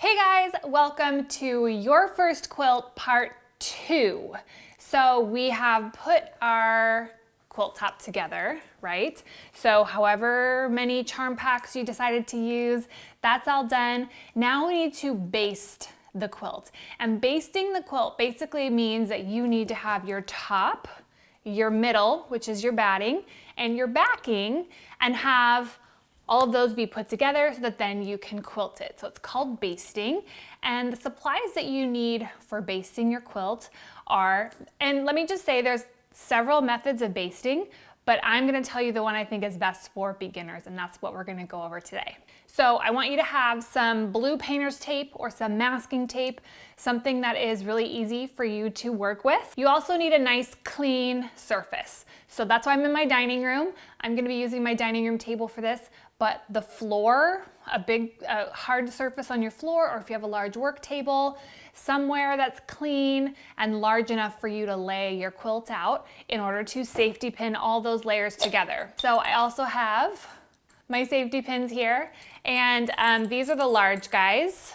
Hey guys, welcome to Your First Quilt Part 2. So we have put our quilt top together, right? So however many charm packs you decided to use, that's all done. Now we need to baste the quilt. And basting the quilt basically means that you need to have your top, your middle, which is your batting, and your backing, and have all of those be put together so that then you can quilt it. So it's called basting. And the supplies that you need for basting your quilt are, and let me just say there's several methods of basting, but I'm gonna tell you the one I think is best for beginners, and that's what we're gonna go over today. So I want you to have some blue painter's tape or some masking tape, something that is really easy for you to work with. You also need a nice clean surface. So that's why I'm in my dining room. I'm gonna be using my dining room table for this, but the floor, a big hard surface on your floor, or if you have a large work table, somewhere that's clean and large enough for you to lay your quilt out in order to safety pin all those layers together. So I also have my safety pins here, and these are the large guys.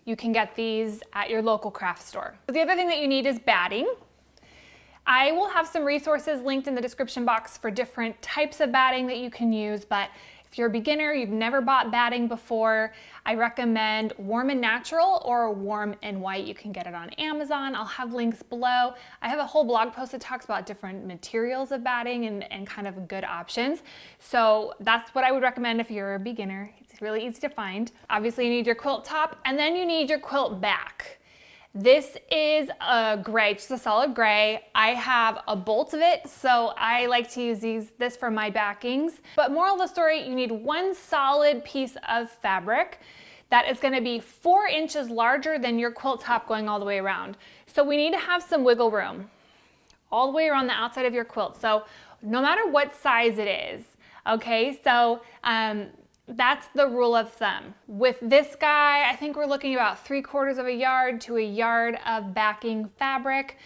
You can get these at your local craft store. The other thing that you need is batting. I will have some resources linked in the description box for different types of batting that you can use, but if you're a beginner, you've never bought batting before, I recommend Warm and Natural or Warm and White. You can get it on Amazon. I'll have links below. I have a whole blog post that talks about different materials of batting and kind of good options. So that's what I would recommend if you're a beginner. It's really easy to find. Obviously you need your quilt top, and then you need your quilt back. This is a gray, just a solid gray. I have a bolt of it, so I like to use this for my backings. But moral of the story, you need one solid piece of fabric that is gonna be 4 inches larger than your quilt top going all the way around. So we need to have some wiggle room all the way around the outside of your quilt. So no matter what size it is, okay? So that's the rule of thumb. With this guy, I think we're looking about 3/4 of a yard to a yard of backing fabric.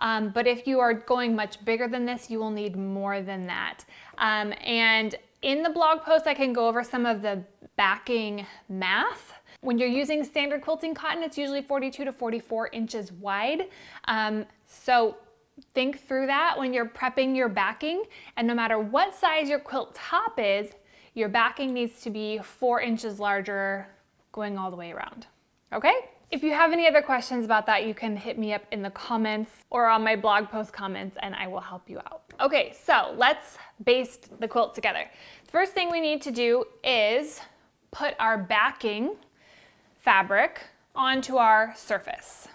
But if you are going much bigger than this, you will need more than that. And in the blog post, I can go over some of the backing math. When you're using standard quilting cotton, it's usually 42 to 44 inches wide. So think through that when you're prepping your backing, and no matter what size your quilt top is, your backing needs to be 4 inches larger going all the way around, okay? If you have any other questions about that, you can hit me up in the comments or on my blog post comments and I will help you out. Okay, so let's baste the quilt together. The first thing we need to do is put our backing fabric onto our surface.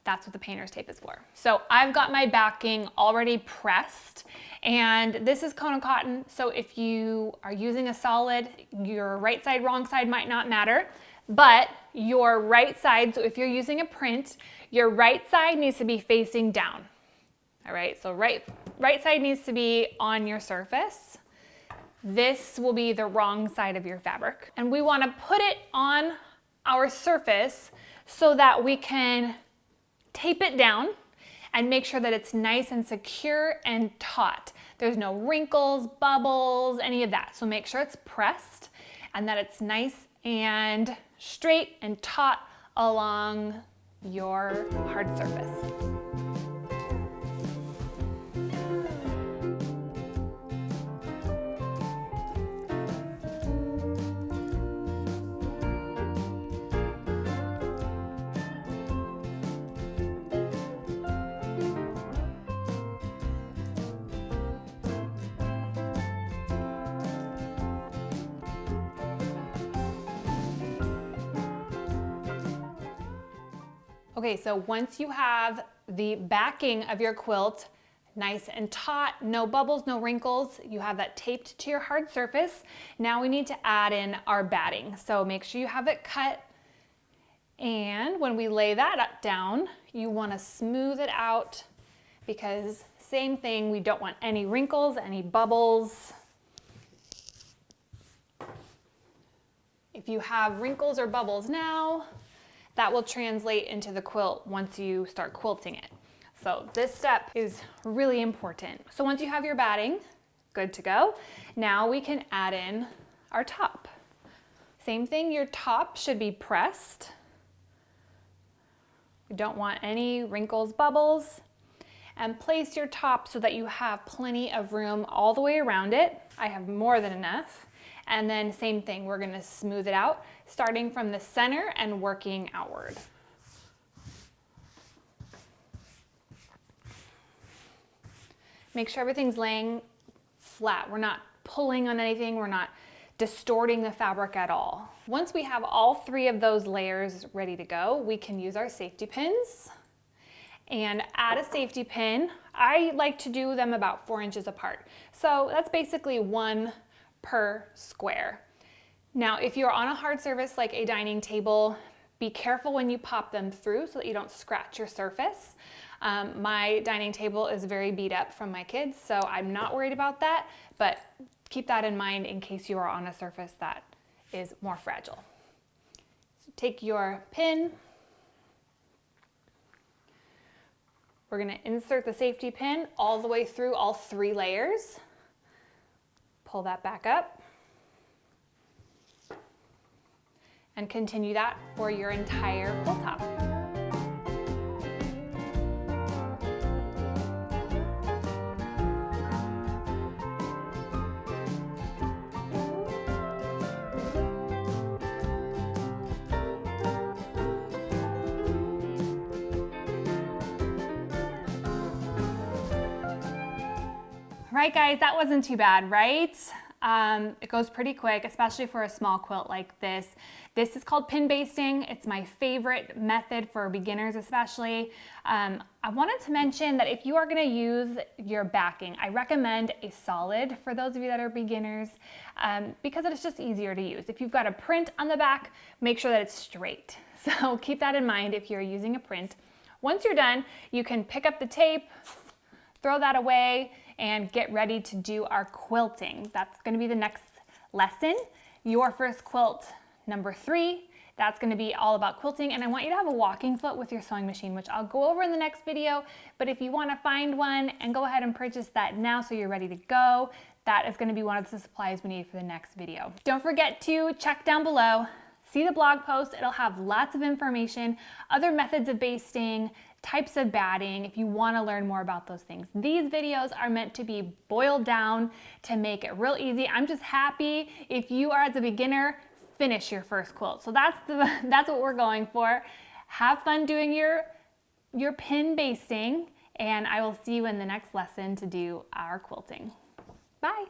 That's what the painter's tape is for. So I've got my backing already pressed, and this is Kona cotton. So if you are using a solid, your right side, wrong side might not matter, but your right side, so if you're using a print, your right side needs to be facing down. All right, so right side needs to be on your surface. This will be the wrong side of your fabric. And we wanna put it on our surface so that we can tape it down and make sure that it's nice and secure and taut. There's no wrinkles, bubbles, any of that. So make sure it's pressed and that it's nice and straight and taut along your hard surface. Okay, so once you have the backing of your quilt nice and taut, no bubbles, no wrinkles, you have that taped to your hard surface, now we need to add in our batting. So make sure you have it cut, and when we lay that down, you want to smooth it out because same thing, we don't want any wrinkles, any bubbles. If you have wrinkles or bubbles now, that will translate into the quilt once you start quilting it. So this step is really important. So once you have your batting, Good to go. Now we can add in our top. Same thing, your top should be pressed. You don't want any wrinkles, bubbles. And place your top so that you have plenty of room all the way around it. I have more than enough. And then same thing, we're gonna smooth it out, starting from the center and working outward. Make sure everything's laying flat. We're not pulling on anything, we're not distorting the fabric at all. Once we have all 3 of those layers ready to go, we can use our safety pins and add a safety pin. I like to do them about 4 inches apart. So that's basically 1 per square. Now, if you're on a hard surface like a dining table, be careful when you pop them through so that you don't scratch your surface. My dining table is very beat up from my kids, so I'm not worried about that, but keep that in mind in case you are on a surface that is more fragile. So take your pin. We're going to insert the safety pin all the way through all 3 layers. Pull that back up. And continue that for your entire quilt top. Right guys, that wasn't too bad, right? It goes pretty quick, especially for a small quilt like this. This is called pin basting. It's my favorite method for beginners especially. I wanted to mention that if you are gonna use your backing, I recommend a solid for those of you that are beginners because it's just easier to use. If you've got a print on the back, make sure that it's straight. So keep that in mind if you're using a print. Once you're done, you can pick up the tape, throw that away, and get ready to do our quilting. That's gonna be the next lesson. Your First Quilt number 3. That's gonna be all about quilting, and I want you to have a walking foot with your sewing machine, which I'll go over in the next video, but if you wanna find one and go ahead and purchase that now so you're ready to go, that is gonna be one of the supplies we need for the next video. Don't forget to check down below, see the blog post. It'll have lots of information, other methods of basting, types of batting, if you want to learn more about those things. These videos are meant to be boiled down to make it real easy. I'm just happy if you are, as a beginner, finish your first quilt. So that's what we're going for. Have fun doing your pin basting, and I will see you in the next lesson to do our quilting. Bye.